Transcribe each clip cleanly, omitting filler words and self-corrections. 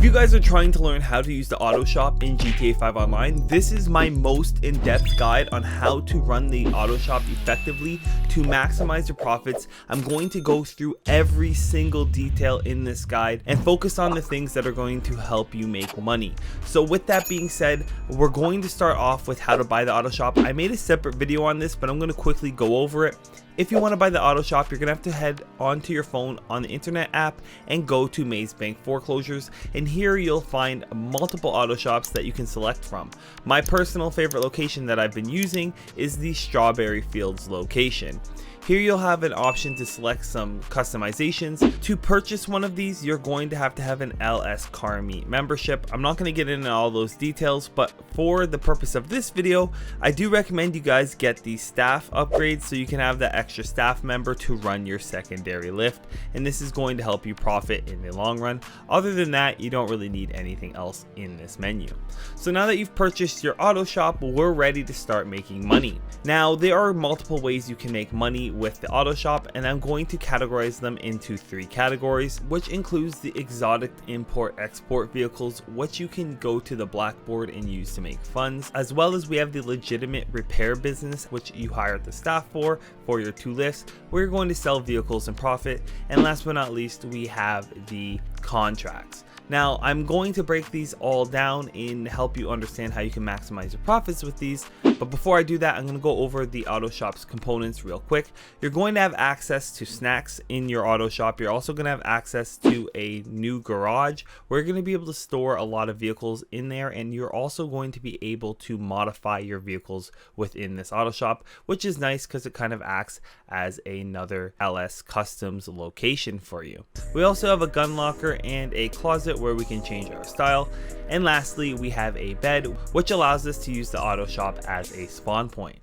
you guys are trying to learn how to use the auto shop in GTA 5 Online, this is my most in-depth guide on how to run the auto shop effectively to maximize your profits. I'm going to go through every single detail in this guide and focus on the things that are going to help you make money. So with that being said, we're going to start off with how to buy the auto shop. I made a separate video on this, but I'm going to quickly go over it. If you want to buy the auto shop, you're going to have to head onto your phone on the internet app and go to Maze Bank Foreclosures, and here you'll find multiple auto shops that you can select from. My personal favorite location that I've been using is the Strawberry Fields location. Here you'll have an option to select some customizations. To purchase one of these, you're going to have an LS Car Meet membership. I'm not going to get into all those details, but for the purpose of this video, I do recommend you guys get the staff upgrades so you can have that extra staff member to run your secondary lift, and this is going to help you profit in the long run. Other than that, you don't really need anything else in this menu. So now that you've purchased your auto shop, we're ready to start making money. Now, there are multiple ways you can make money with the auto shop, and I'm going to categorize them into 3 categories, which includes the exotic import-export vehicles, which you can go to the blackboard and use to make funds, as well as we have the legitimate repair business, which you hire the staff for your 2 lifts, where you're going to sell vehicles and profit. And last but not least, we have the contracts. Now, I'm going to break these all down and help you understand how you can maximize your profits with these. But before I do that, I'm going to go over the auto shop's components real quick. You're going to have access to snacks in your auto shop. You're also going to have access to a new garage where you're going to be able to store a lot of vehicles in there. And you're also going to be able to modify your vehicles within this auto shop, which is nice because it kind of acts as another LS Customs location for you. We also have a gun locker and a closet where we can change our style. And lastly, we have a bed, which allows us to use the auto shop as a spawn point.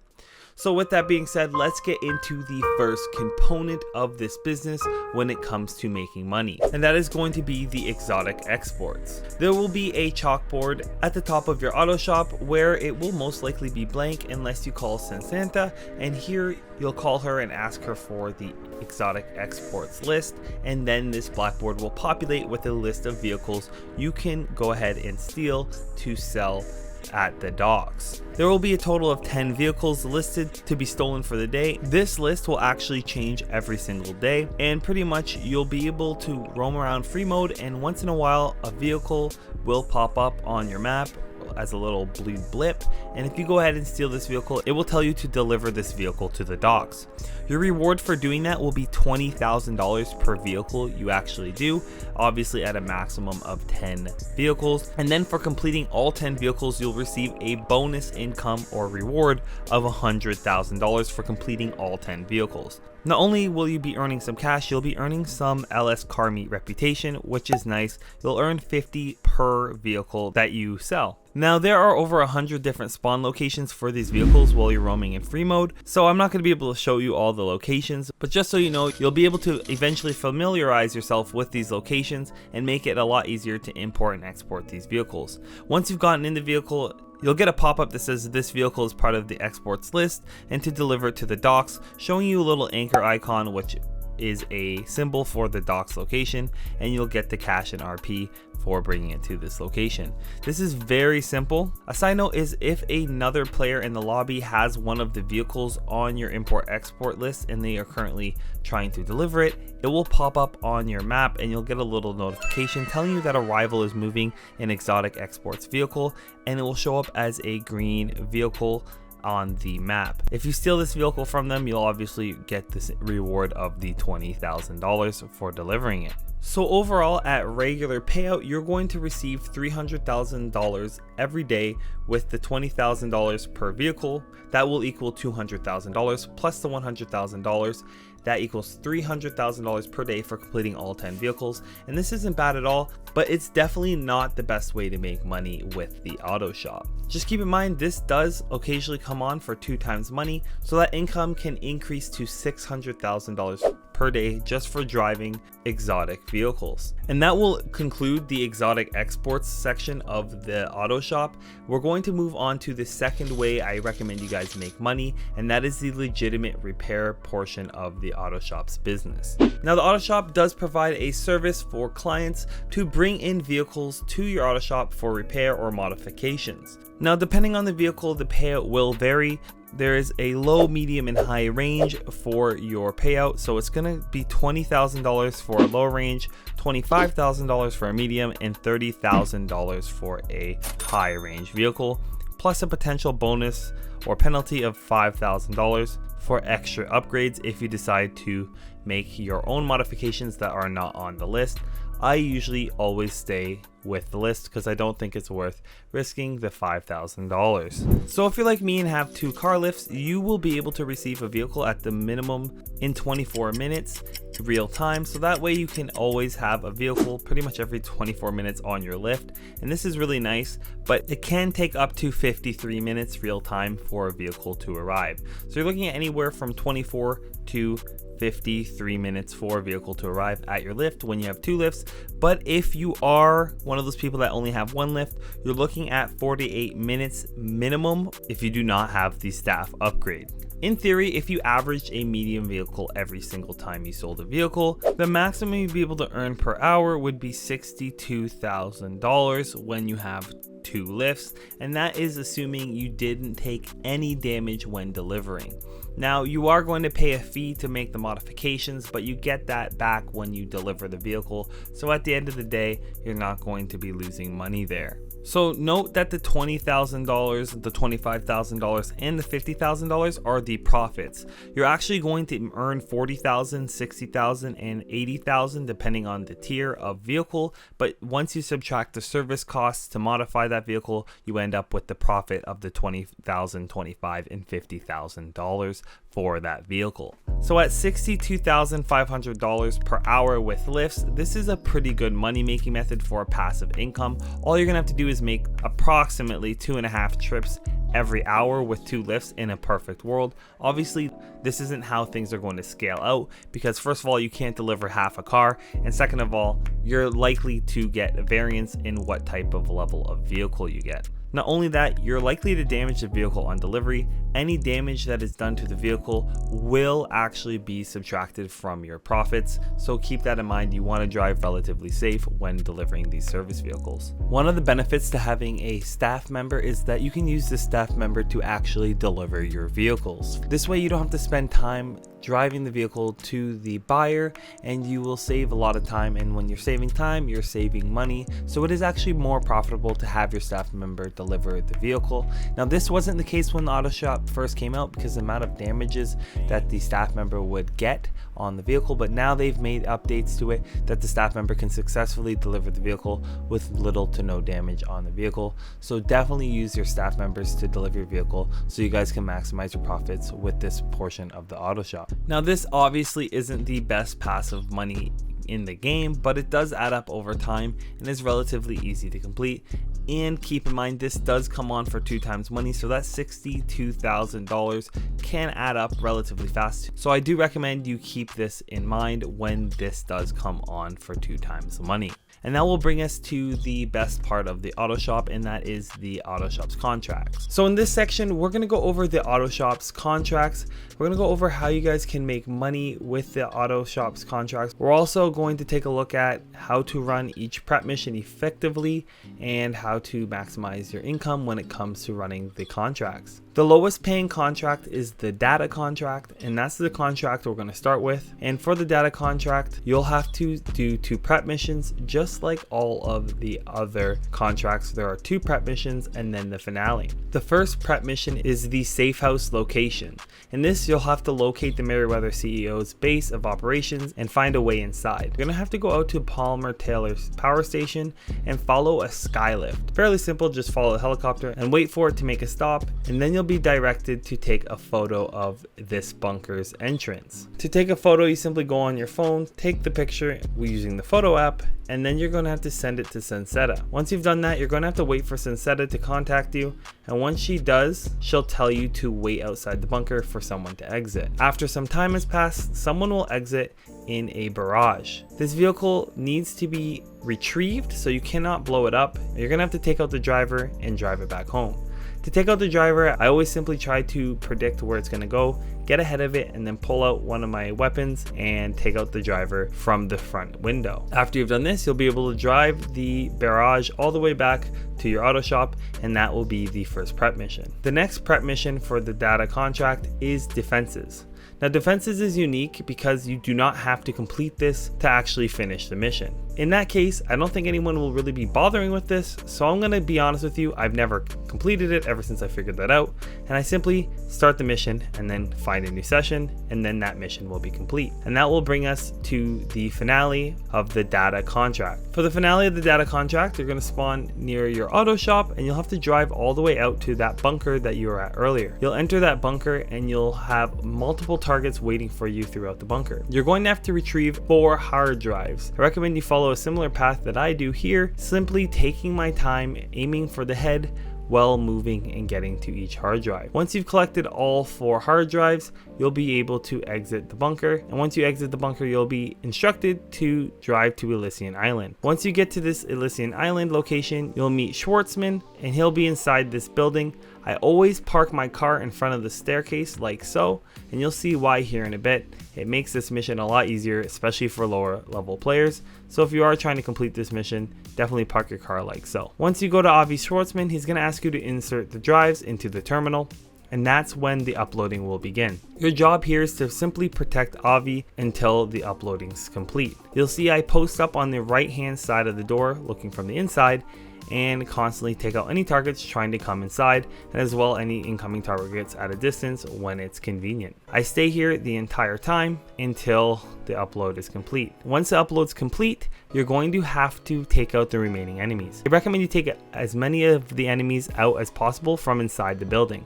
So with that being said, let's get into the first component of this business when it comes to making money, and that is going to be the exotic exports. There will be a chalkboard at the top of your auto shop where it will most likely be blank unless you call Santa, and here you'll call her and ask her for the exotic exports list, and then this blackboard will populate with a list of vehicles you can go ahead and steal to sell at the docks. There will be a total of 10 vehicles listed to be stolen for the day. This list will actually change every single day, and pretty much you'll be able to roam around free mode, and once in a while a vehicle will pop up on your map as a little blue blip, and if you go ahead and steal this vehicle, it will tell you to deliver this vehicle to the docks. Your reward for doing that will be $20,000 per vehicle you actually do, obviously at a maximum of 10 vehicles. And then for completing all 10 vehicles, you'll receive a bonus income or reward of $100,000 for completing all 10 vehicles. Not only will you be earning some cash, you'll be earning some LS Car Meet reputation, which is nice. You'll earn 50 per vehicle that you sell. Now, there are over 100 different spawn locations for these vehicles while you're roaming in free mode, so I'm not going to be able to show you all the locations, but just so you know, you'll be able to eventually familiarize yourself with these locations and make it a lot easier to import and export these vehicles. Once you've gotten in the vehicle, you'll get a pop-up that says this vehicle is part of the exports list and to deliver it to the docks, showing you a little anchor icon, which is a symbol for the docks location, and you'll get the cash and RP for bringing it to this location. This is very simple. A side note is if another player in the lobby has one of the vehicles on your import export list and they are currently trying to deliver it, it will pop up on your map and you'll get a little notification telling you that a rival is moving an exotic exports vehicle, and it will show up as a green vehicle on the map. If you steal this vehicle from them, you'll obviously get this reward of the $20,000 for delivering it. So overall, at regular payout, you're going to receive $300,000 every day with the $20,000 per vehicle. That will equal $200,000 plus the $100,000. That equals $300,000 per day for completing all 10 vehicles. And this isn't bad at all, but it's definitely not the best way to make money with the auto shop. Just keep in mind, this does occasionally come on for 2 times money, so that income can increase to $600,000 per day just for driving exotic vehicles. And that will conclude the exotic exports section of the auto shop. We're going to move on to the second way I recommend you guys make money, and that is the legitimate repair portion of the auto shop's business. Now, the auto shop does provide a service for clients to bring in vehicles to your auto shop for repair or modifications. Now, depending on the vehicle, the payout will vary. There is a low, medium, and high range for your payout. So it's going to be $20,000 for a low range, $25,000 for a medium, and $30,000 for a high range vehicle, plus a potential bonus or penalty of $5,000 for extra upgrades if you decide to make your own modifications that are not on the list. I usually always stay with the list because I don't think it's worth risking the $5,000. So if you're like me and have 2 car lifts, you will be able to receive a vehicle at the minimum in 24 minutes real time. So that way you can always have a vehicle pretty much every 24 minutes on your lift. And this is really nice, but it can take up to 53 minutes real time for a vehicle to arrive. So you're looking at anywhere from 24 to 53 minutes for a vehicle to arrive at your lift when you have 2 lifts. But if you are one of those people that only have 1 lift, you're looking at 48 minutes minimum if you do not have the staff upgrade. In theory, if you averaged a medium vehicle every single time you sold a vehicle, the maximum you'd be able to earn per hour would be $62,000 when you have 2 lifts, and that is assuming you didn't take any damage when delivering. Now, you are going to pay a fee to make the modifications, but you get that back when you deliver the vehicle. So at the end of the day, you're not going to be losing money there. So note that the $20,000, the $25,000, and the $50,000 are the profits. You're actually going to earn $40,000, $60,000, and $80,000 depending on the tier of vehicle. But once you subtract the service costs to modify that vehicle, you end up with the profit of the $20,000, $25,000, and $50,000 for that vehicle. So at $62,500 per hour with lifts, this is a pretty good money making method for a passive income. All you're gonna have to do is make approximately 2.5 trips every hour with 2 lifts in a perfect world. Obviously, this isn't how things are going to scale out because first of all, you can't deliver half a car, and second of all, you're likely to get a variance in what type of level of vehicle you get. Not only that, you're likely to damage the vehicle on delivery. Any damage that is done to the vehicle will actually be subtracted from your profits. So keep that in mind. You want to drive relatively safe when delivering these service vehicles. One of the benefits to having a staff member is that you can use the staff member to actually deliver your vehicles. This way you don't have to spend time driving the vehicle to the buyer, and you will save a lot of time, and when you're saving time, you're saving money. So it is actually more profitable to have your staff member deliver the vehicle. Now, this wasn't the case when the auto shop first came out because the amount of damages that the staff member would get on the vehicle, but now they've made updates to it that the staff member can successfully deliver the vehicle with little to no damage on the vehicle. So definitely use your staff members to deliver your vehicle so you guys can maximize your profits with this portion of the auto shop. Now, this obviously isn't the best passive money in the game, but it does add up over time and is relatively easy to complete. And keep in mind, this does come on for 2 times money, so that $62,000 can add up relatively fast. So I do recommend you keep this in mind when this does come on for 2 times the money. And that will bring us to the best part of the auto shop, and that is the auto shop's contracts. So in this section, we're going to go over the auto shop's contracts. We're going to go over how you guys can make money with the auto shop's contracts. We're also going to take a look at how to run each prep mission effectively and how to maximize your income when it comes to running the contracts. The lowest paying contract is the data contract, and that's the contract we're going to start with. And for the data contract, you'll have to do 2 prep missions just like all of the other contracts. There are 2 prep missions and then the finale. The first prep mission is the safe house location. In this, you'll have to locate the Merriweather CEO's base of operations and find a way inside. You're going to have to go out to Palmer Taylor's power station and follow a skylift. Fairly simple, just follow the helicopter and wait for it to make a stop, and then you'll you'll be directed to take a photo of this bunker's entrance. To take a photo, you simply go on your phone, take the picture using the photo app, and then you're going to have to send it to Sensetta. Once you've done that, you're going to have to wait for Sensetta to contact you, and once she does, she'll tell you to wait outside the bunker for someone to exit. After some time has passed, someone will exit in a barrage. This vehicle needs to be retrieved, so you cannot blow it up. You're going to have to take out the driver and drive it back home. To take out the driver, I always simply try to predict where it's going to go, get ahead of it, and then pull out one of my weapons and take out the driver from the front window. After you've done this, you'll be able to drive the barrage all the way back to your auto shop, and that will be the first prep mission. The next prep mission for the data contract is defenses. Now, defenses is unique because you do not have to complete this to actually finish the mission. In that case, I don't think anyone will really be bothering with this, so I'm going to be honest with you, I've never completed it ever since I figured that out, and I simply start the mission and then find a new session, and then that mission will be complete. And that will bring us to the finale of the data contract. For the finale of the data contract, you're going to spawn near your auto shop, and you'll have to drive all the way out to that bunker that you were at earlier. You'll enter that bunker and you'll have multiple targets waiting for you throughout the bunker. You're going to have to retrieve 4 hard drives. I recommend you follow a similar path that I do here, simply taking my time, aiming for the head while moving and getting to each hard drive. Once you've collected all 4 hard drives, you'll be able to exit the bunker, and once you exit the bunker, you'll be instructed to drive to Elysian Island. Once you get to this Elysian Island location, you'll meet Schwartzman, and he'll be inside this building. I always park my car in front of the staircase like so, and you'll see why here in a bit. It makes this mission a lot easier, especially for lower level players. So if you are trying to complete this mission, definitely park your car like so. Once you go to Avi Schwartzman, he's going to ask you to insert the drives into the terminal, and that's when the uploading will begin. Your job here is to simply protect Avi until the uploading's complete. You'll see I post up on the right hand side of the door looking from the inside, and constantly take out any targets trying to come inside, and as well any incoming targets at a distance when it's convenient. I stay here the entire time until the upload is complete. Once the upload's complete, you're going to have to take out the remaining enemies. I recommend you take as many of the enemies out as possible from inside the building.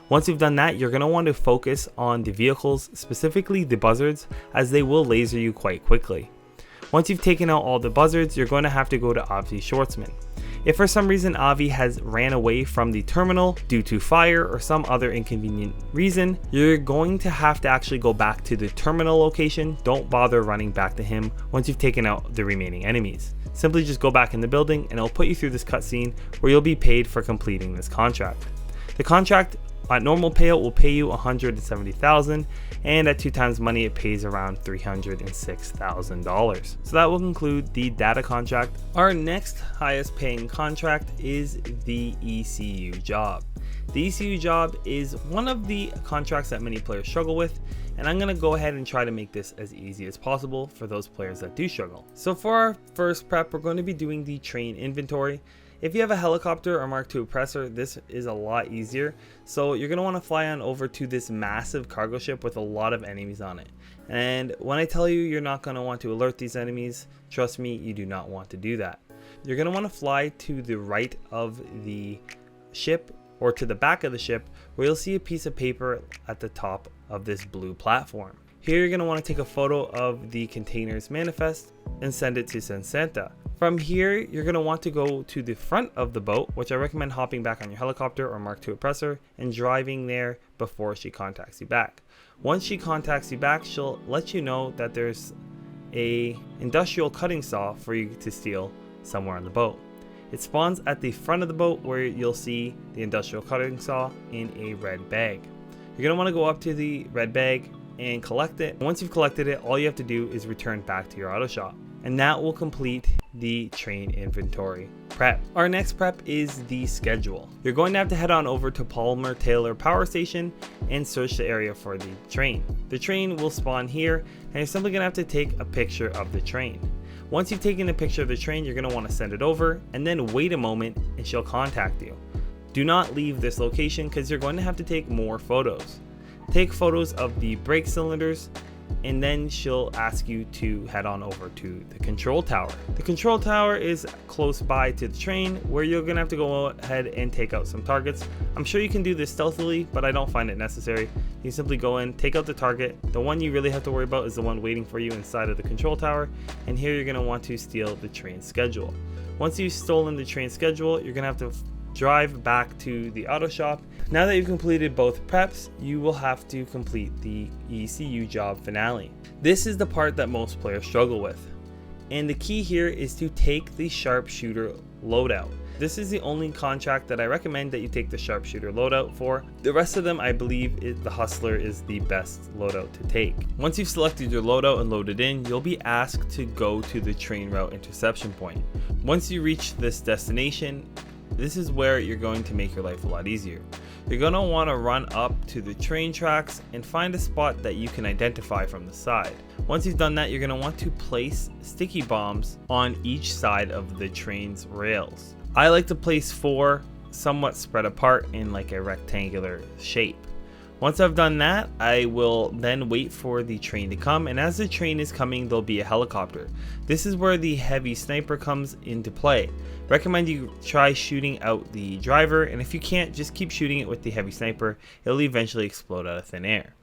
Once you've done that, you're going to want to focus on the vehicles, specifically the buzzards, as they will laser you quite quickly. Once you've taken out all the buzzards, you're going to have to go to Avi Schwartzman. If for some reason Avi has ran away from the terminal due to fire or some other inconvenient reason, you're going to have to actually go back to the terminal location. Don't bother running back to him once you've taken out the remaining enemies. Simply just go back in the building and it'll put you through this cutscene where you'll be paid for completing this contract. The contract at normal payout will pay you $170,000, and at 2 times money it pays around $306,000. So that will conclude the data contract. Our next highest paying contract is the E.C.U job. The E.C.U job is one of the contracts that many players struggle with, and I'm going to go ahead and try to make this as easy as possible for those players that do struggle. So for our first prep, we're going to be doing the train inventory. If you have a helicopter or Mark II oppressor, this is a lot easier. So you're going to want to fly on over to this massive cargo ship with a lot of enemies on it. And when I tell you you're not going to want to alert these enemies, trust me, you do not want to do that. You're going to want to fly to the right of the ship or to the back of the ship, where you'll see a piece of paper at the top of this blue platform. Here you're going to want to take a photo of the container's manifest and send it to Sensetta. From here, you're going to want to go to the front of the boat, which I recommend hopping back on your helicopter or Mark II oppressor and driving there before she contacts you back. Once she contacts you back, she'll let you know that there's a industrial cutting saw for you to steal somewhere on the boat. It spawns at the front of the boat, where you'll see the industrial cutting saw in a red bag. You're going to want to go up to the red bag and collect it. Once you've collected it, all you have to do is return back to your auto shop, and that will complete the train inventory prep. Our next prep is the schedule. You're going to have to head on over to Palmer Taylor Power Station and search the area for the train. The train will spawn here, and you're simply going to have to take a picture of the train. Once you've taken a picture of the train, you're going to want to send it over and then wait a moment and she'll contact you. Do not leave this location because you're going to have to take more photos. Take photos of the brake cylinders and then she'll ask you to head on over to the control tower. The control tower is close by to the train, where you're gonna have to go ahead and take out some targets. I'm sure you can do this stealthily, but I don't find it necessary. You simply go in, take out the target. The one you really have to worry about is the one waiting for you inside of the control tower, and here you're gonna want to steal the train schedule. Once you've stolen the train schedule, you're gonna have to drive back to the auto shop. Now that you've completed both preps, you will have to complete the E.C.U Job finale. This is the part that most players struggle with, and the key here is to take the sharpshooter loadout. This is the only contract that I recommend that you take the sharpshooter loadout for. The rest of them, I believe the hustler is the best loadout to take. Once you've selected your loadout and loaded in, you'll be asked to go to the train route interception point. Once you reach this destination, this is where you're going to make your life a lot easier. You're going to want to run up to the train tracks and find a spot that you can identify from the side. Once you've done that, you're going to want to place sticky bombs on each side of the train's rails. I like to place 4 somewhat spread apart in like a rectangular shape. Once I've done that, I will then wait for the train to come, and as the train is coming, there'll be a helicopter. This is where the heavy sniper comes into play. Recommend you try shooting out the driver, and if you can't, just keep shooting it with the heavy sniper. It'll eventually explode out of thin air.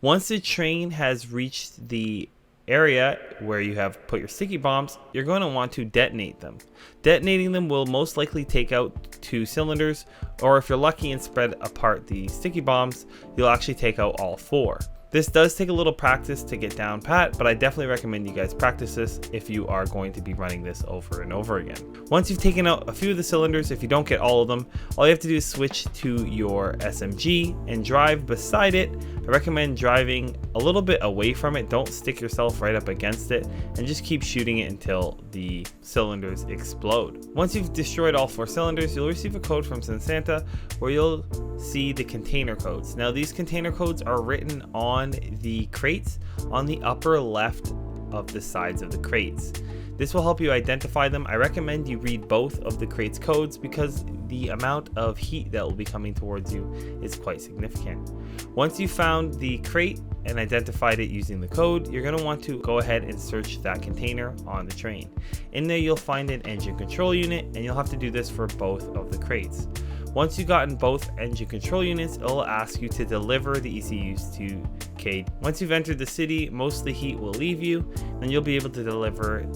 Once the train has reached the area where you have put your sticky bombs, you're going to want to detonate them. Detonating them will most likely take out 2 cylinders, or if you're lucky and spread apart the sticky bombs, you'll actually take out all 4. This does take a little practice to get down pat, but I definitely recommend you guys practice this if you are going to be running this over and over again. Once you've taken out a few of the cylinders, if you don't get all of them, all you have to do is switch to your SMG and drive beside it. I recommend driving a little bit away from it. Don't stick yourself right up against it, and just keep shooting it until the cylinders explode. Once you've destroyed all 4 cylinders, you'll receive a code from Santa where you'll see the container codes. Now these container codes are written on the crates on the upper left of the sides of the crates. This will help you identify them. I recommend you read both of the crates codes because the amount of heat that will be coming towards you is quite significant. Once you've found the crate and identified it using the code, you're going to want to go ahead and search that container on the train. In there you'll find an engine control unit, and you'll have to do this for both of the crates. Once you've gotten both engine control units, it'll ask you to deliver the ECUs to Cade. Once you've entered the city, most of the heat will leave you, and you'll be able to deliver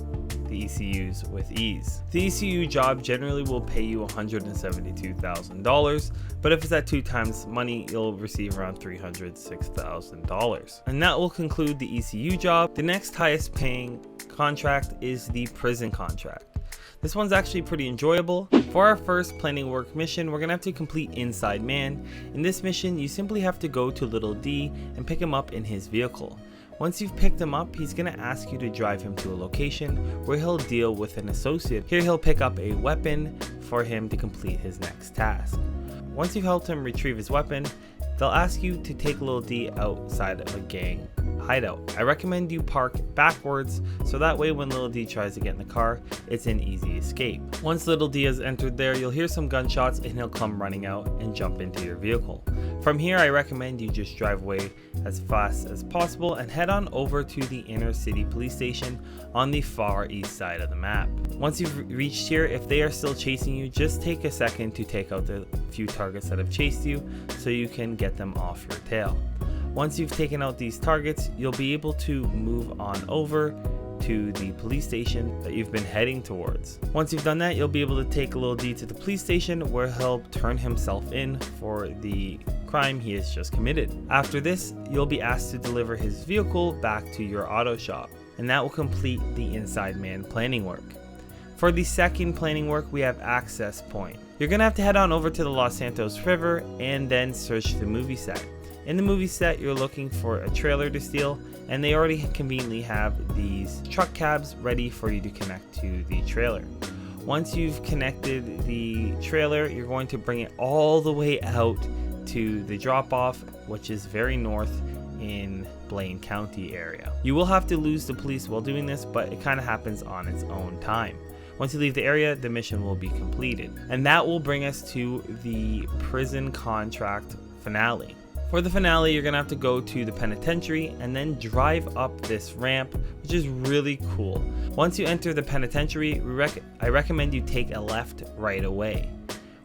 the ECUs with ease. The E.C.U job generally will pay you $172,000, but if it's at 2 times money, you'll receive around $306,000. And that will conclude the E.C.U job. The next highest paying contract is the prison contract. This one's actually pretty enjoyable. For our first planning work mission, we're gonna have to complete Inside Man. In this mission, you simply have to go to Little D and pick him up in his vehicle. Once you've picked him up, he's gonna ask you to drive him to a location where he'll deal with an associate. Here he'll pick up a weapon for him to complete his next task. Once you've helped him retrieve his weapon, they'll ask you to take Little D outside of a gang hideout. I recommend you park backwards so that way when Little D tries to get in the car, it's an easy escape. Once Little D has entered there, you'll hear some gunshots and he'll come running out and jump into your vehicle. From here, I recommend you just drive away as fast as possible and head on over to the inner city police station on the far east side of the map. Once you've reached here, if they are still chasing you, just take a second to take out the few targets that have chased you so you can get them off your tail. Once you've taken out these targets, you'll be able to move on over to the police station that you've been heading towards. Once you've done that, you'll be able to take Little D to the police station where he'll turn himself in for the crime he has just committed. After this, you'll be asked to deliver his vehicle back to your auto shop, and that will complete the Inside Man planning work. For the second planning work, we have Access Point. You're gonna have to head on over to the Los Santos River and then search the movie set. In the movie set, you're looking for a trailer to steal, and they already conveniently have these truck cabs ready for you to connect to the trailer. Once you've connected the trailer, you're going to bring it all the way out to the drop-off, which is very north in Blaine County area. You will have to lose the police while doing this, but it kind of happens on its own time. Once you leave the area, the mission will be completed. And that will bring us to the prison contract finale. For the finale, you're gonna have to go to the penitentiary and then drive up this ramp, which is really cool. Once you enter the penitentiary, I recommend you take a left right away.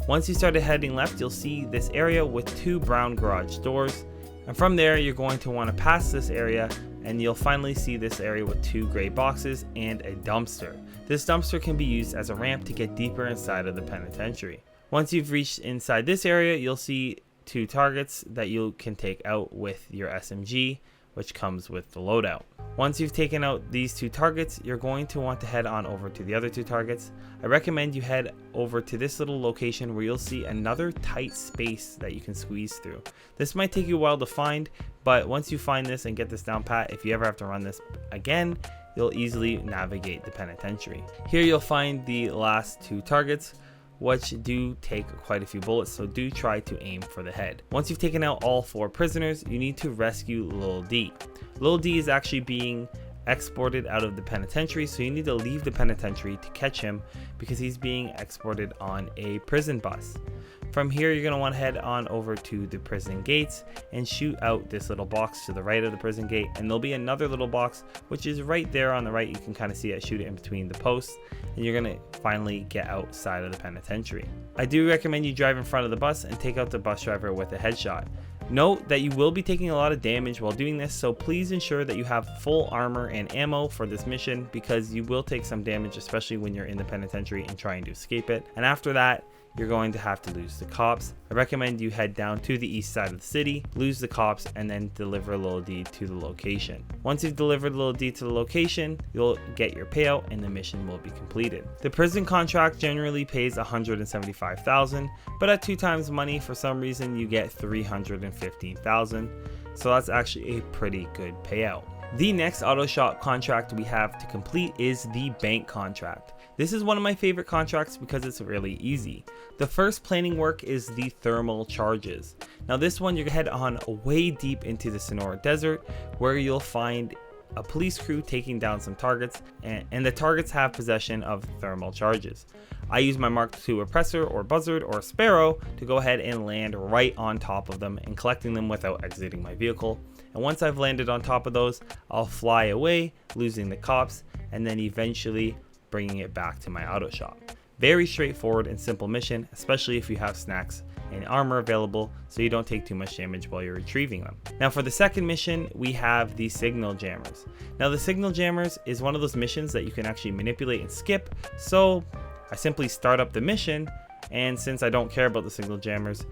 Once you started heading left, you'll see this area with 2 brown garage doors. And from there, you're going to want to pass this area and you'll finally see this area with 2 gray boxes and a dumpster. This dumpster can be used as a ramp to get deeper inside of the penitentiary. Once you've reached inside this area, you'll see 2 targets that you can take out with your SMG, which comes with the loadout. Once you've taken out these 2 targets, you're going to want to head on over to the other 2 targets. I recommend you head over to this little location where you'll see another tight space that you can squeeze through. This might take you a while to find, but once you find this and get this down pat, if you ever have to run this again, you'll easily navigate the penitentiary. Here you'll find the last 2 targets, which do take quite a few bullets, so do try to aim for the head. Once you've taken out all 4 prisoners, you need to rescue Lil D. Lil D is actually being exported out of the penitentiary, so you need to leave the penitentiary to catch him because he's being exported on a prison bus. From here, you're going to want to head on over to the prison gates and shoot out this little box to the right of the prison gate, and there'll be another little box which is right there on the right. You can kind of see it, shoot it in between the posts, and you're going to finally get outside of the penitentiary. I do recommend you drive in front of the bus and take out the bus driver with a headshot. Note that you will be taking a lot of damage while doing this, so please ensure that you have full armor and ammo for this mission because you will take some damage, especially when you're in the penitentiary and trying to escape it. And after that, you're going to have to lose the cops. I recommend you head down to the east side of the city, lose the cops, and then deliver Lil D to the location. Once you've delivered Lil D to the location, you'll get your payout and the mission will be completed. The prison contract generally pays $175,000, but at 2 times money, for some reason, you get $315,000. So that's actually a pretty good payout. The next auto shop contract we have to complete is the bank contract. This is one of my favorite contracts because it's really easy. The first planning work is the thermal charges. Now this one, you're gonna head on way deep into the Sonora Desert where you'll find a police crew taking down some targets, and the targets have possession of thermal charges. I use my Mark II oppressor or buzzard or sparrow to go ahead and land right on top of them and collecting them without exiting my vehicle. And once I've landed on top of those, I'll fly away, losing the cops, and then eventually bringing it back to my auto shop. Very straightforward and simple mission, especially if you have snacks and armor available so you don't take too much damage while you're retrieving them. Now for the second mission, we have the signal jammers. Now the signal jammers is one of those missions that you can actually manipulate and skip, so I simply start up the mission, and since I don't care about the signal jammers,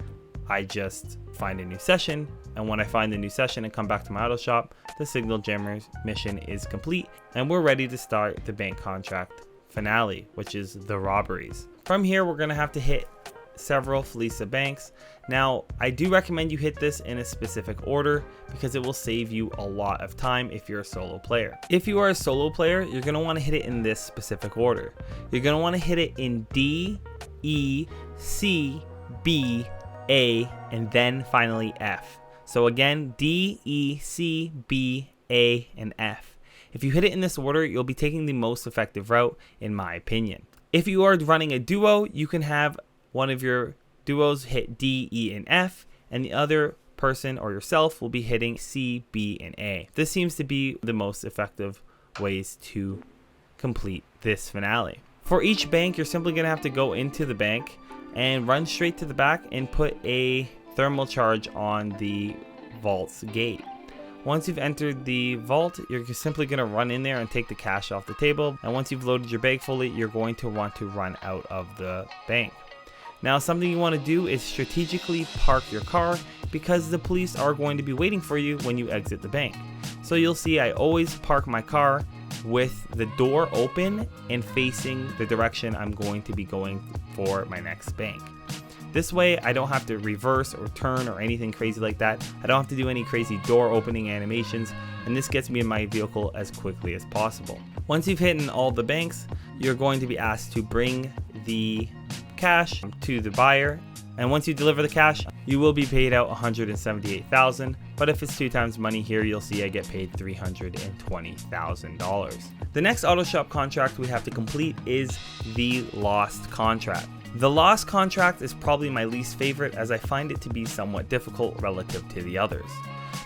I just find a new session, and when I find the new session and come back to my auto shop, the signal jammers mission is complete and we're ready to start the bank contract finale, which is the robberies. From here, we're gonna have to hit several Felisa banks. Now, I do recommend you hit this in a specific order because it will save you a lot of time if you're a solo player. If you are a solo player, you're gonna wanna hit it in this specific order. You're gonna wanna hit it in D, E, C, B, A, and then finally F. So again, D, E, C, B, A, and F. If you hit it in this order, you'll be taking the most effective route, in my opinion. If you are running a duo, you can have one of your duos hit D, E, and F, and the other person or yourself will be hitting C, B, and A. This seems to be the most effective ways to complete this finale. For each bank, you're simply going to have to go into the bank and run straight to the back and put a thermal charge on the vault's gate. Once you've entered the vault, you're simply going to run in there and take the cash off the table. And once you've loaded your bag fully, you're going to want to run out of the bank. Now, something you want to do is strategically park your car because the police are going to be waiting for you when you exit the bank. So you'll see I always park my car with the door open and facing the direction I'm going to be going for my next bank. This way, I don't have to reverse or turn or anything crazy like that. I don't have to do any crazy door opening animations, and this gets me in my vehicle as quickly as possible. Once you've hit all the banks, you're going to be asked to bring the cash to the buyer, and once you deliver the cash, you will be paid out $178,000, but if it's 2 times money here, you'll see I get paid $320,000. The next auto shop contract we have to complete is the lost contract. The Lost contract is probably my least favorite, as I find it to be somewhat difficult relative to the others.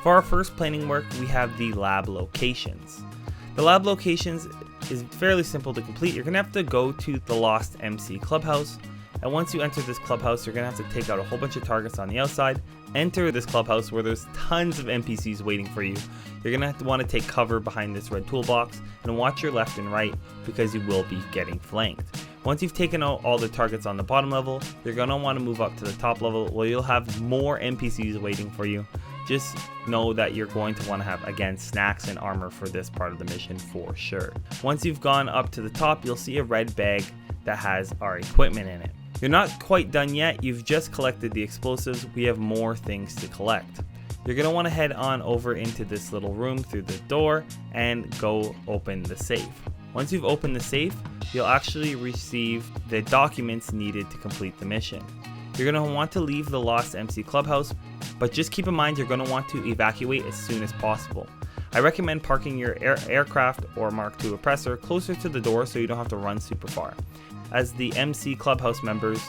For our first planning work, we have the lab locations. The lab locations is fairly simple to complete. You're going to have to go to the Lost MC Clubhouse, and once you enter this clubhouse, you're going to have to take out a whole bunch of targets on the outside, enter this clubhouse where there's tons of NPCs waiting for you. You're going to want to take cover behind this red toolbox and watch your left and right because you will be getting flanked. Once you've taken out all the targets on the bottom level, you're going to want to move up to the top level where you'll have more NPCs waiting for you. Just know that you're going to want to have, again, snacks and armor for this part of the mission for sure. Once you've gone up to the top, you'll see a red bag that has our equipment in it. You're not quite done yet. You've just collected the explosives. We have more things to collect. You're going to want to head on over into this little room through the door and go open the safe. Once you've opened the safe, you'll actually receive the documents needed to complete the mission. You're going to want to leave the Lost MC Clubhouse, but just keep in mind you're going to want to evacuate as soon as possible. I recommend parking your aircraft or Mark II oppressor closer to the door so you don't have to run super far, as the MC Clubhouse members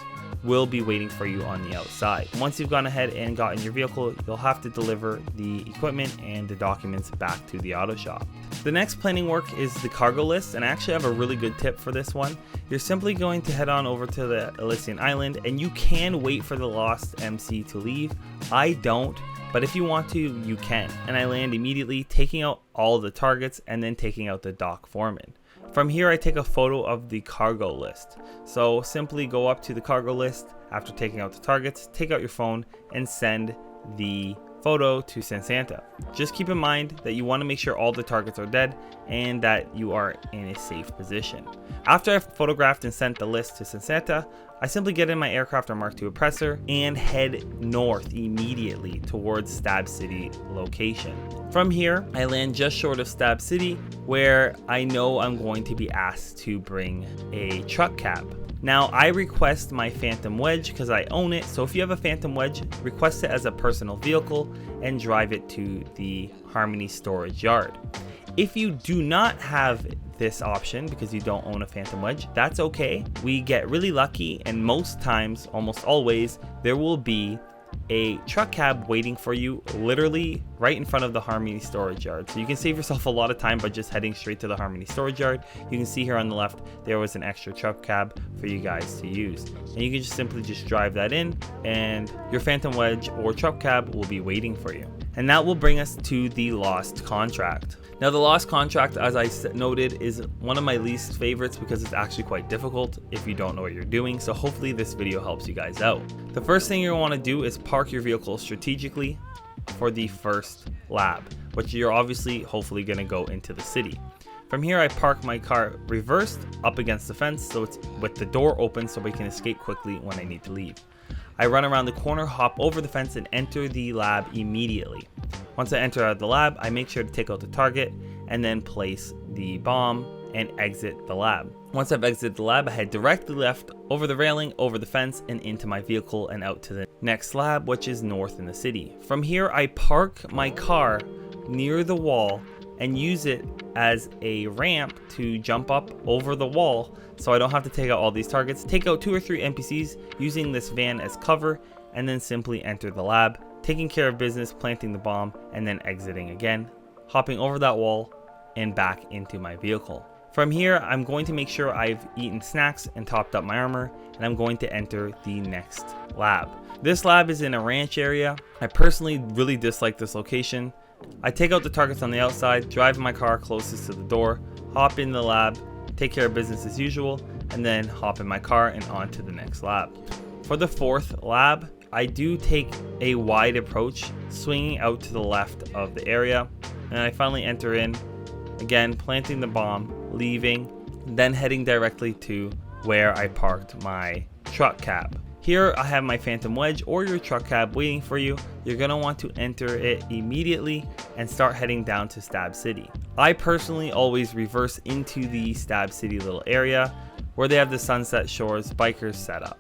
will be waiting for you on the outside. Once you've gone ahead and gotten your vehicle, you'll have to deliver the equipment and the documents back to the auto shop. The next planning work is the cargo list, and I actually have a really good tip for this one. You're simply going to head on over to the Elysian Island, and you can wait for the Lost MC to leave. I don't, but if you want to, you can. And I land immediately, taking out all the targets and then taking out the dock foreman. From here, I take a photo of the cargo list. So simply go up to the cargo list after taking out the targets, take out your phone and send the photo to Santa. Just keep in mind that you want to make sure all the targets are dead and that you are in a safe position. After I've photographed and sent the list to Santa, I simply get in my aircraft or Mark II oppressor and head north immediately towards Stab City location. From here, I land just short of Stab City, where I know I'm going to be asked to bring a truck cab. Now, I request my Phantom Wedge because I own it, so if you have a Phantom Wedge, request it as a personal vehicle and drive it to the Harmony storage yard. If you do not have this option because you don't own a Phantom Wedge, that's okay. We get really lucky, and most times, almost always, there will be a truck cab waiting for you literally right in front of the Harmony storage yard. So you can save yourself a lot of time by just heading straight to the Harmony storage yard. You can see here on the left there was an extra truck cab for you guys to use, and you can just simply drive that in and your Phantom Wedge or truck cab will be waiting for you. And that will bring us to the Lost contract. Now, the Lost contract, as I noted, is one of my least favorites because it's actually quite difficult if you don't know what you're doing. So hopefully this video helps you guys out. The first thing you're going to want to do is park your vehicle strategically for the first lab, which you're obviously hopefully going to go into the city. From here, I park my car reversed up against the fence so it's with the door open so we can escape quickly when I need to leave. I run around the corner, hop over the fence, and enter the lab immediately. Once I enter out of the lab, I make sure to take out the target and then place the bomb and exit the lab. Once I've exited the lab, I head directly left over the railing, over the fence, and into my vehicle and out to the next lab, which is north in the city. From here, I park my car near the wall and use it as a ramp to jump up over the wall so I don't have to take out all these targets, take out 2 or 3 NPCs using this van as cover, and then simply enter the lab, taking care of business, planting the bomb, and then exiting again, hopping over that wall and back into my vehicle. From here, I'm going to make sure I've eaten snacks and topped up my armor, and I'm going to enter the next lab. This lab is in a ranch area. I personally really dislike this location. I take out the targets on the outside, drive my car closest to the door, hop in the lab, take care of business as usual, and then hop in my car and on to the next lab. For the fourth lab, I do take a wide approach, swinging out to the left of the area, and I finally enter in, again planting the bomb, leaving, then heading directly to where I parked my truck cab. Here I have my Phantom Wedge or your truck cab waiting for you. You're going to want to enter it immediately and start heading down to Stab City. I personally always reverse into the Stab City little area where they have the Sunset Shores bikers set up.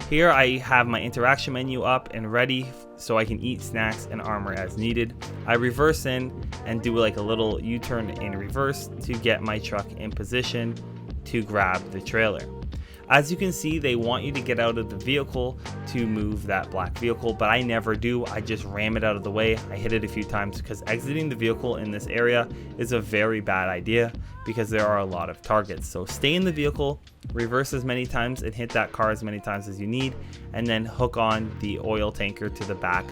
Here I have my interaction menu up and ready so I can eat snacks and armor as needed. I reverse in and do like a little U-turn in reverse to get my truck in position to grab the trailer. As you can see, they want you to get out of the vehicle to move that black vehicle, but I never do. I just ram it out of the way. I hit it a few times because exiting the vehicle in this area is a very bad idea because there are a lot of targets. So stay in the vehicle, reverse as many times and hit that car as many times as you need, and then hook on the oil tanker to the back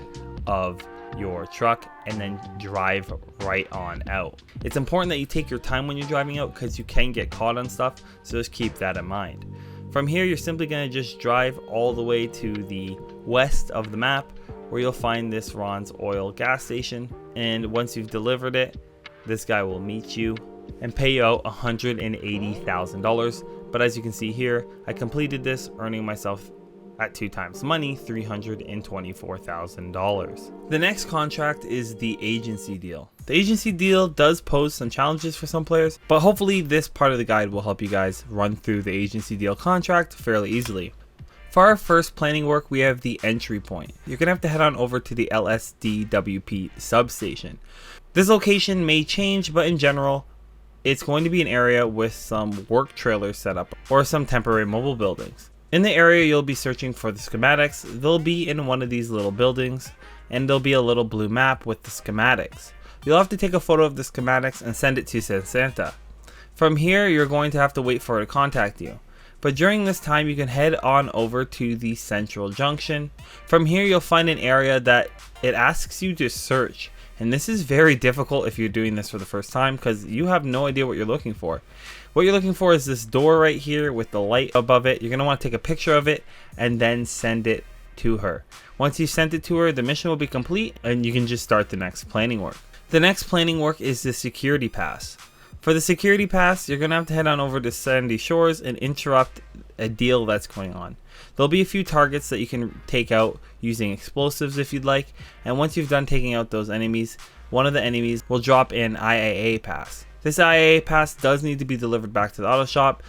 of your truck and then drive right on out. It's important that you take your time when you're driving out because you can get caught on stuff, so just keep that in mind. From here, you're simply going to just drive all the way to the west of the map where you'll find this Ron's Oil gas station, and once you've delivered it, this guy will meet you and pay you out $180,000. But as you can see here, I completed this, earning myself at 2 times money, $324,000. The next contract is the agency deal. The agency deal does pose some challenges for some players, but hopefully this part of the guide will help you guys run through the agency deal contract fairly easily. For our first planning work, we have the entry point. You're gonna have to head on over to the LSDWP substation. This location may change, but in general, it's going to be an area with some work trailers set up or some temporary mobile buildings. In the area, you'll be searching for the schematics. They'll be in one of these little buildings, and there'll be a little blue map with the schematics. You'll have to take a photo of the schematics and send it to Santa. From here, you're going to have to wait for her to contact you. But during this time, you can head on over to the central junction. From here, you'll find an area that it asks you to search. And this is very difficult if you're doing this for the first time because you have no idea what you're looking for. What you're looking for is this door right here with the light above it. You're going to want to take a picture of it and then send it to her. Once you sent it to her, the mission will be complete and you can just start the next planning work. The next planning work is the security pass. For the security pass, you're going to have to head on over to Sandy Shores and interrupt a deal that's going on. There'll be a few targets that you can take out using explosives if you'd like, and once you've done taking out those enemies, one of the enemies will drop an IAA pass. This IAA pass does need to be delivered back to the auto shop,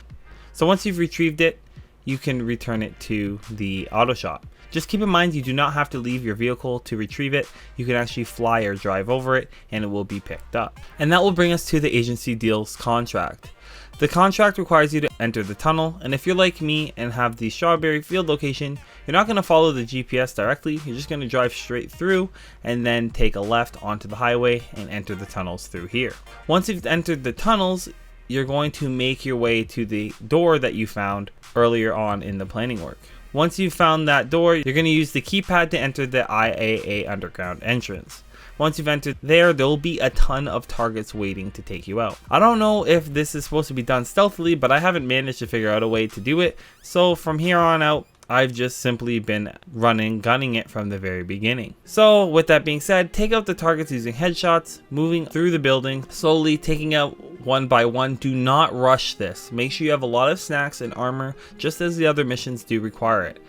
so once you've retrieved it, you can return it to the auto shop. Just keep in mind you do not have to leave your vehicle to retrieve it. You can actually fly or drive over it and it will be picked up. And that will bring us to the agency deals contract. The contract requires you to enter the tunnel, and if you're like me and have the Strawberry Field location, you're not going to follow the GPS directly. You're just going to drive straight through and then take a left onto the highway and enter the tunnels through here. Once you've entered the tunnels, you're going to make your way to the door that you found earlier on in the planning work. Once you've found that door, you're going to use the keypad to enter the IAA underground entrance. Once you've entered there, there'll be a ton of targets waiting to take you out. I don't know if this is supposed to be done stealthily, but I haven't managed to figure out a way to do it. So from here on out, I've just simply been gunning it from the very beginning. So with that being said, take out the targets using headshots, moving through the building, slowly taking out one by one. Do not rush this. Make sure you have a lot of snacks and armor, just as the other missions do require it.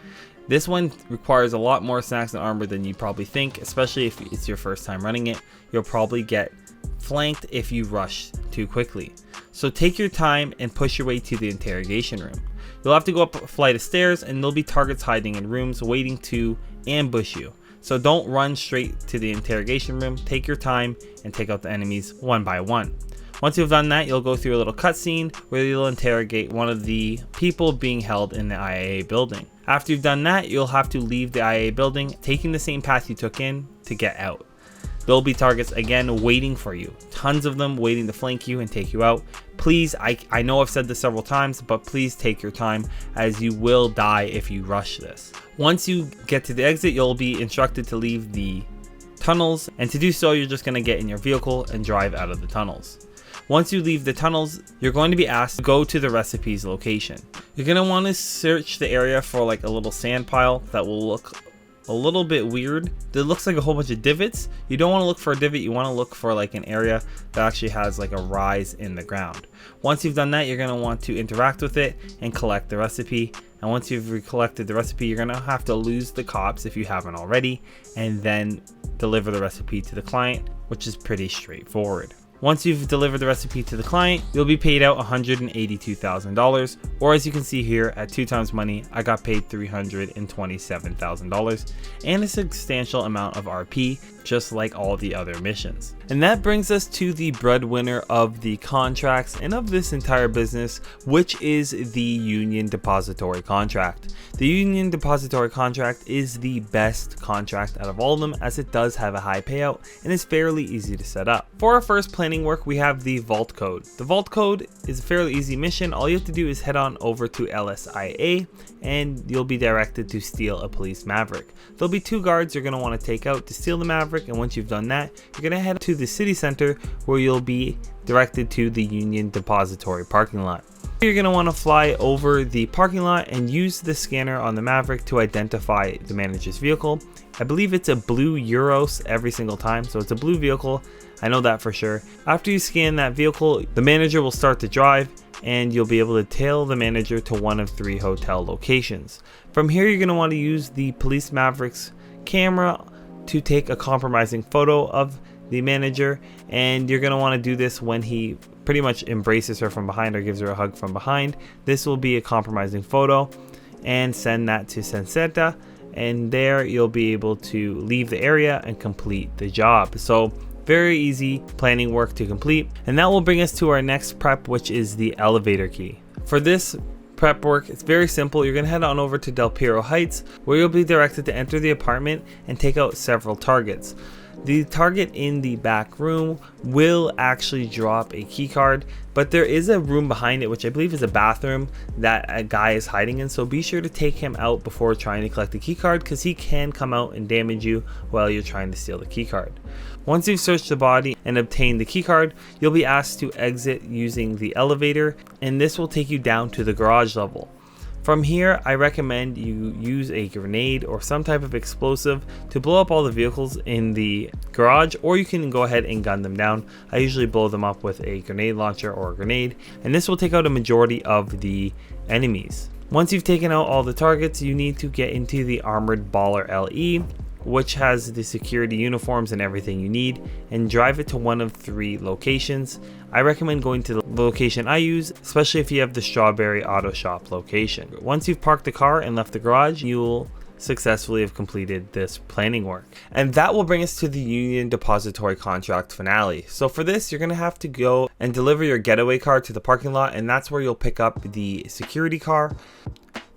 This one requires a lot more snacks and armor than you probably think, especially if it's your first time running it. You'll probably get flanked if you rush too quickly. So take your time and push your way to the interrogation room. You'll have to go up a flight of stairs and there'll be targets hiding in rooms waiting to ambush you. So don't run straight to the interrogation room. Take your time and take out the enemies one by one. Once you've done that, you'll go through a little cutscene where you'll interrogate one of the people being held in the IAA building. After you've done that, you'll have to leave the IAA building, taking the same path you took in to get out. There'll be targets again waiting for you. Tons of them waiting to flank you and take you out. Please, I know I've said this several times, but please take your time as you will die if you rush this. Once you get to the exit, you'll be instructed to leave the tunnels, and to do so, you're just going to get in your vehicle and drive out of the tunnels. Once you leave the tunnels, you're going to be asked to go to the recipes location. You're going to want to search the area for like a little sand pile that will look a little bit weird. It looks like a whole bunch of divots. You don't want to look for a divot, you want to look for like an area that actually has like a rise in the ground. Once you've done that, you're going to want to interact with it and collect the recipe. And once you've collected the recipe, you're going to have to lose the cops if you haven't already, and then deliver the recipe to the client, which is pretty straightforward. Once you've delivered the recipe to the client, you'll be paid out $182,000, or as you can see here, at 2 times money, I got paid $327,000, and a substantial amount of RP. just like all the other missions. And that brings us to the breadwinner of the contracts and of this entire business, which is the Union Depository contract. The Union Depository contract is the best contract out of all of them, as it does have a high payout and is fairly easy to set up. For our first planning work, we have the vault code. The vault code is a fairly easy mission. All you have to do is head on over to LSIA and you'll be directed to steal a police maverick. There'll be 2 guards you're going to want to take out to steal the maverick, and once you've done that, you're going to head to the city center where you'll be directed to the Union Depository parking lot. You're going to want to fly over the parking lot and use the scanner on the maverick to identify the manager's vehicle. I believe it's a blue Euros every single time, so it's a blue vehicle. I know that for sure. After you scan that vehicle, the manager will start to drive and you'll be able to tail the manager to one of 3 hotel locations. From here, you're going to want to use the police maverick's camera to take a compromising photo of the manager, and you're going to want to do this when he pretty much embraces her from behind or gives her a hug from behind. This will be a compromising photo, and send that to Senseta, and there you'll be able to leave the area and complete the job. So very easy planning work to complete, and that will bring us to our next prep, which is the elevator key. For this prep work, it's very simple. You're going to head on over to Del Piero Heights, where you'll be directed to enter the apartment and take out several targets. The target in the back room will actually drop a key card, but there is a room behind it, which I believe is a bathroom, that a guy is hiding in, so be sure to take him out before trying to collect the key card, because he can come out and damage you while you're trying to steal the key card. Once you've searched the body and obtained the key card, you'll be asked to exit using the elevator, and this will take you down to the garage level. From here, I recommend you use a grenade or some type of explosive to blow up all the vehicles in the garage, or you can go ahead and gun them down. I usually blow them up with a grenade launcher or a grenade, and this will take out a majority of the enemies. Once you've taken out all the targets, you need to get into the Armored Baller LE, which has the security uniforms and everything you need, and drive it to one of 3 locations. I recommend going to the location I use, especially if you have the Strawberry Auto Shop location. Once you've parked the car and left the garage, you'll successfully have completed this planning work. And that will bring us to the Union Depository contract finale. So for this, you're going to have to go and deliver your getaway car to the parking lot, and that's where you'll pick up the security car.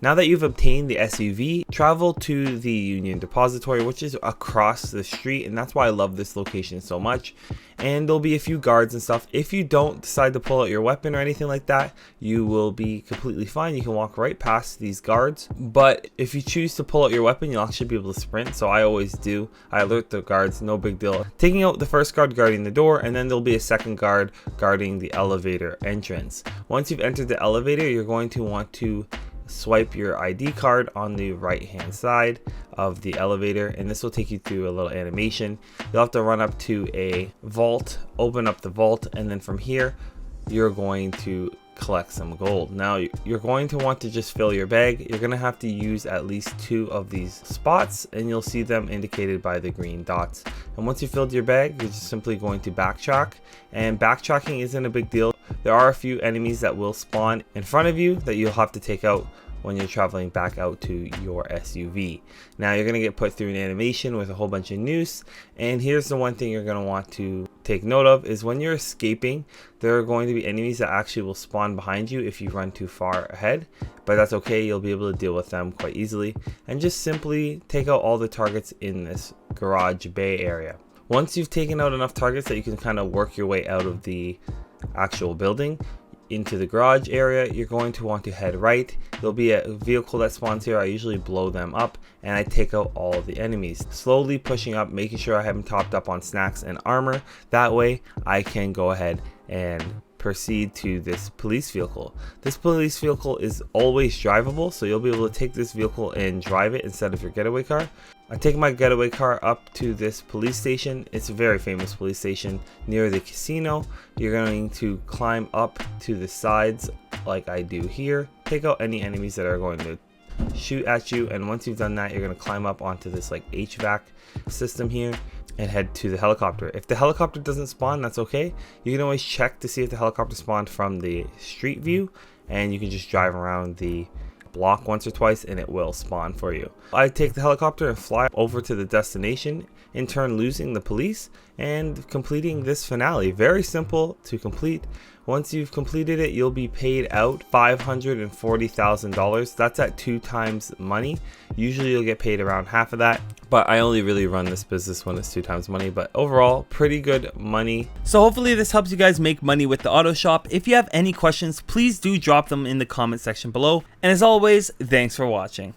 Now that you've obtained the SUV, travel to the Union Depository, which is across the street, and that's why I love this location so much. And there'll be a few guards and stuff. If you don't decide to pull out your weapon or anything like that, you will be completely fine. You can walk right past these guards. But if you choose to pull out your weapon, you'll actually be able to sprint. So I always do. I alert the guards, no big deal. Taking out the first guard guarding the door, and then there'll be a second guard guarding the elevator entrance. Once you've entered the elevator, you're going to want to swipe your ID card on the right hand side of the elevator, and this will take you through a little animation. You'll have to run up to a vault, open up the vault, and then from here you're going to collect some gold. Now you're going to want to just fill your bag. You're going to have to use at least 2 of these spots, and you'll see them indicated by the green dots. And once you filled your bag, you're just simply going to backtrack, and backtracking isn't a big deal. There are a few enemies that will spawn in front of you that you'll have to take out when you're traveling back out to your SUV. Now you're going to get put through an animation with a whole bunch of noose, and here's the one thing you're going to want to take note of is when you're escaping, there are going to be enemies that actually will spawn behind you if you run too far ahead, but that's okay. You'll be able to deal with them quite easily, and just simply take out all the targets in this garage bay area. Once you've taken out enough targets that you can kind of work your way out of the actual building into the garage area, you're going to want to head right. There'll be a vehicle that spawns here. I usually blow them up and I take out all the enemies, slowly pushing up, making sure I have them topped up on snacks and armor. That way I can go ahead and proceed to this police vehicle. This police vehicle is always drivable, so you'll be able to take this vehicle and drive it instead of your getaway car. I take my getaway car up to this police station. It's a very famous police station near the casino. You're going to climb up to the sides like I do here. Take out any enemies that are going to shoot at you, and once you've done that, you're going to climb up onto this like HVAC system here and head to the helicopter. If the helicopter doesn't spawn, that's okay. You can always check to see if the helicopter spawned from the street view, and you can just drive around the block once or twice and it will spawn for you. I take the helicopter and fly over to the destination, in turn losing the police and completing this finale. Very simple to complete. Once you've completed it, you'll be paid out $540,000. That's at 2 times money. Usually you'll get paid around half of that, but I only really run this business when it's 2 times money. But overall, pretty good money. So hopefully this helps you guys make money with the auto shop. If you have any questions, please do drop them in the comment section below. And as always, thanks for watching.